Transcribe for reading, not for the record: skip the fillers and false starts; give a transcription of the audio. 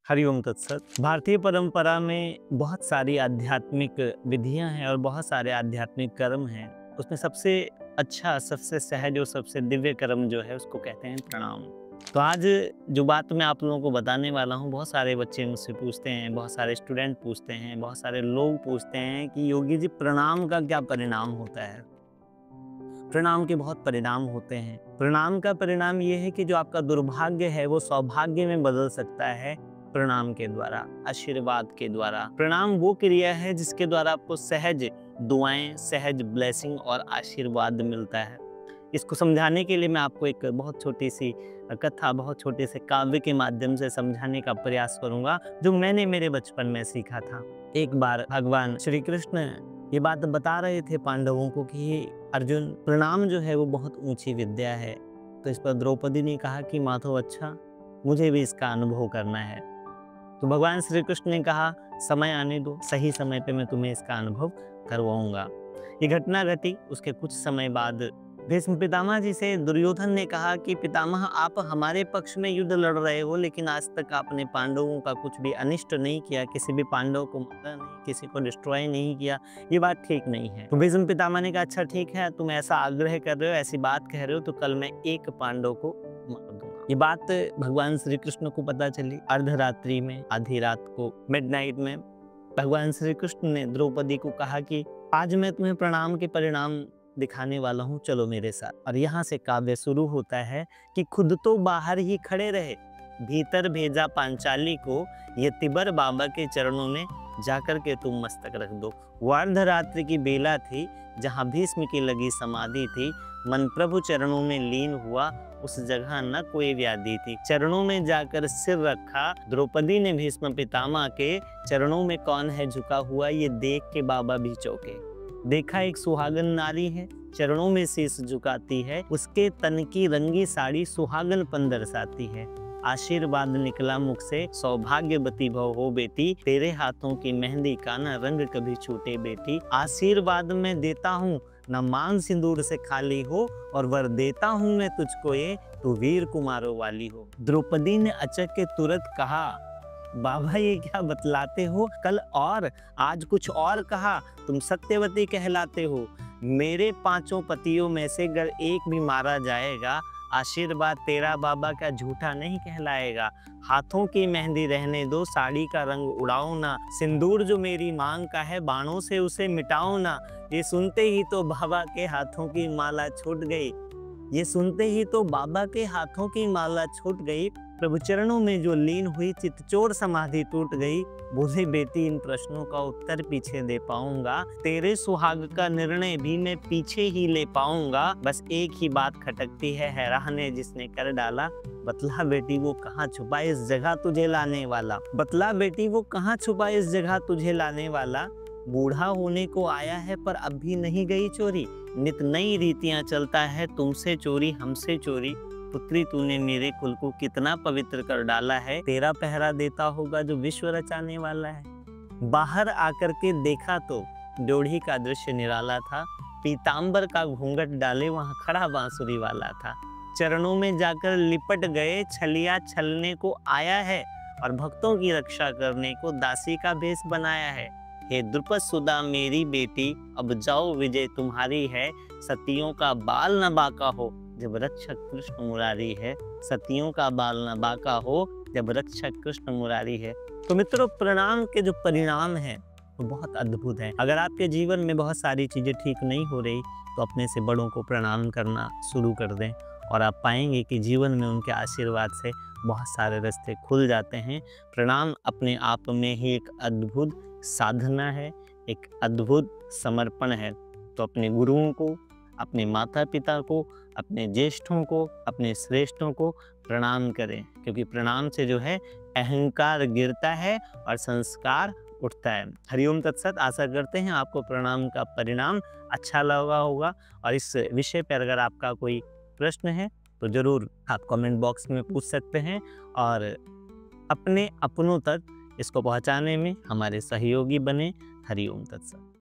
हरिओम तत्सत। भारतीय परंपरा में बहुत सारी आध्यात्मिक विधियां हैं और बहुत सारे आध्यात्मिक कर्म हैं। उसमें सबसे अच्छा, सबसे सहज और सबसे दिव्य कर्म जो है उसको कहते हैं प्रणाम। तो आज जो बात मैं आप लोगों को बताने वाला हूँ, बहुत सारे बच्चे मुझसे पूछते हैं, बहुत सारे स्टूडेंट पूछते हैं, बहुत सारे लोग पूछते हैं कि योगी जी प्रणाम का क्या परिणाम होता है। प्रणाम के बहुत परिणाम होते हैं। प्रणाम का परिणाम ये है कि जो आपका दुर्भाग्य है वो सौभाग्य में बदल सकता है प्रणाम के द्वारा, आशीर्वाद के द्वारा। प्रणाम वो क्रिया है जिसके द्वारा आपको सहज दुआएं, सहज ब्लेसिंग और आशीर्वाद मिलता है। इसको समझाने के लिए मैं आपको एक बहुत छोटी सी कथा, बहुत छोटे से काव्य के माध्यम से समझाने का प्रयास करूंगा, जो मैंने मेरे बचपन में सीखा था। एक बार भगवान श्री कृष्ण ये बात बता रहे थे पांडवों को कि अर्जुन, प्रणाम जो है वो बहुत ऊंची विद्या है। तो इस पर द्रौपदी ने कहा कि माधव, अच्छा, मुझे भी इसका अनुभव करना है। तो भगवान श्री कृष्ण ने कहा, समय आने दो, सही समय पे मैं तुम्हें इसका अनुभव करवाऊंगा। ये घटना घटी। उसके कुछ समय बाद भीष्म पितामह जी से दुर्योधन ने कहा कि पितामह, आप हमारे पक्ष में युद्ध लड़ रहे हो, लेकिन आज तक आपने पांडवों का कुछ भी अनिष्ट नहीं किया, किसी भी पांडव को मारा नहीं, किसी को डिस्ट्रॉय नहीं किया, ये बात ठीक नहीं है। तो भीष्म पितामह ने कहा, अच्छा ठीक है, तुम ऐसा आग्रह कर रहे हो, ऐसी बात कह रहे हो, तो कल मैं एक पांडव को मार दूंगा। ये बात भगवान श्री कृष्ण को पता चली अर्धरात्रि में, आधी रात को, मिडनाइट में। भगवान श्री कृष्ण ने द्रौपदी को कहा कि आज मैं तुम्हें प्रणाम के परिणाम दिखाने वाला हूँ, चलो मेरे साथ। और यहाँ से काव्य शुरू होता है कि खुद तो बाहर ही खड़े रहे, भीतर भेजा पांचाली को, ये तिबर बाबा के चरणों में जाकर के तुम मस्तक रख दो। वो अर्धरात्रि की बेला थी, जहाँ भीष्म की लगी समाधि थी। मन प्रभु चरणों में लीन हुआ, उस जगह न कोई व्याधि थी। चरणों में जाकर सिर रखा, द्रौपदी ने भीष्म पितामह के चरणों में कौन है झुका हुआ, ये देख के बाबा भी चौंके। देखा एक सुहागन नारी है, चरणों में शीश झुकाती है, उसके तन की रंगी साड़ी सुहागनपन दर्शाती है। आशीर्वाद निकला मुख से, सौभाग्यवती भव हो बेटी, तेरे हाथों की मेहंदी का न रंग कभी छूटे बेटी। आशीर्वाद मैं देता हूँ, न मांग सिंदूर से खाली हो, और वर देता हूँ मैं तुझको ये, तू वीर कुमारों वाली हो। द्रौपदी ने अचक के तुरंत कहा, बाबा ये क्या बतलाते हो, कल और आज कुछ और कहा, तुम सत्यवती कहलाते हो। मेरे 5 पतियों में से अगर एक भी मारा जाएगा, आशीर्वाद तेरा बाबा का झूठा नहीं कहलाएगा। हाथों की मेहंदी रहने दो, साड़ी का रंग उड़ाओ ना, सिंदूर जो मेरी मांग का है, बाणों से उसे मिटाओ ना। ये सुनते ही तो बाबा के हाथों की माला छूट गई, ये सुनते ही तो बाबा के हाथों की माला छूट गई। प्रभु चरणों में जो लीन हुई, चितचोर समाधि टूट गई। बोले बेटी, इन प्रश्नों का उत्तर पीछे दे पाऊंगा, तेरे सुहाग का निर्णय भी मैं पीछे ही ले पाऊंगा। बस एक ही बात खटकती है, हैरान जिसने कर डाला। बतला बेटी वो कहाँ छुपा इस जगह तुझे लाने वाला, बतला बेटी वो कहाँ छुपा इस जगह तुझे लाने वाला। बूढ़ा होने को आया है पर अब भी नहीं गई चोरी, नित नई रीतियां चलता है, तुमसे चोरी हमसे चोरी। पुत्री, तूने मेरे कुल को कितना पवित्र कर डाला है, तेरा पहरा देता होगा जो विश्व रचाने वाला है। बाहर आकर के देखा तो ड्योढ़ी का दृश्य निराला था, पीतांबर का घूंघट डाले वहां खड़ा बांसुरी वाला था। चरणों में जाकर लिपट गए, छलिया छलने को आया है, और भक्तों की रक्षा करने को दासी का भेष बनाया है। हे द्रुपद सुधा मेरी बेटी, अब जाओ विजय तुम्हारी है, सतियों का बाल न बाका हो जब रक्षक कृष्ण मुरारी है, सतियों का बाल न बाका हो जब रक्षक कृष्ण मुरारी है। तो मित्रों, प्रणाम के जो परिणाम हैं वो बहुत अद्भुत हैं। अगर आपके जीवन में बहुत सारी चीजें ठीक नहीं हो रही, तो अपने से बड़ों को प्रणाम करना शुरू कर दें, और आप पाएंगे कि जीवन में उनके आशीर्वाद से बहुत सारे रास्ते खुल जाते हैं। प्रणाम अपने आप में ही एक अद्भुत साधना है, एक अद्भुत समर्पण है। तो अपने गुरुओं को, अपने माता पिता को, अपने ज्येष्ठों को, अपने श्रेष्ठों को प्रणाम करें, क्योंकि प्रणाम से जो है अहंकार गिरता है और संस्कार उठता है। हरिओम तत्सत। आशा करते हैं आपको प्रणाम का परिणाम अच्छा लगा होगा, और इस विषय पर अगर आपका कोई प्रश्न है तो जरूर आप कमेंट बॉक्स में पूछ सकते हैं, और अपने अपनों तक इसको पहुंचाने में हमारे सहयोगी बने। हरिओम तत्सत।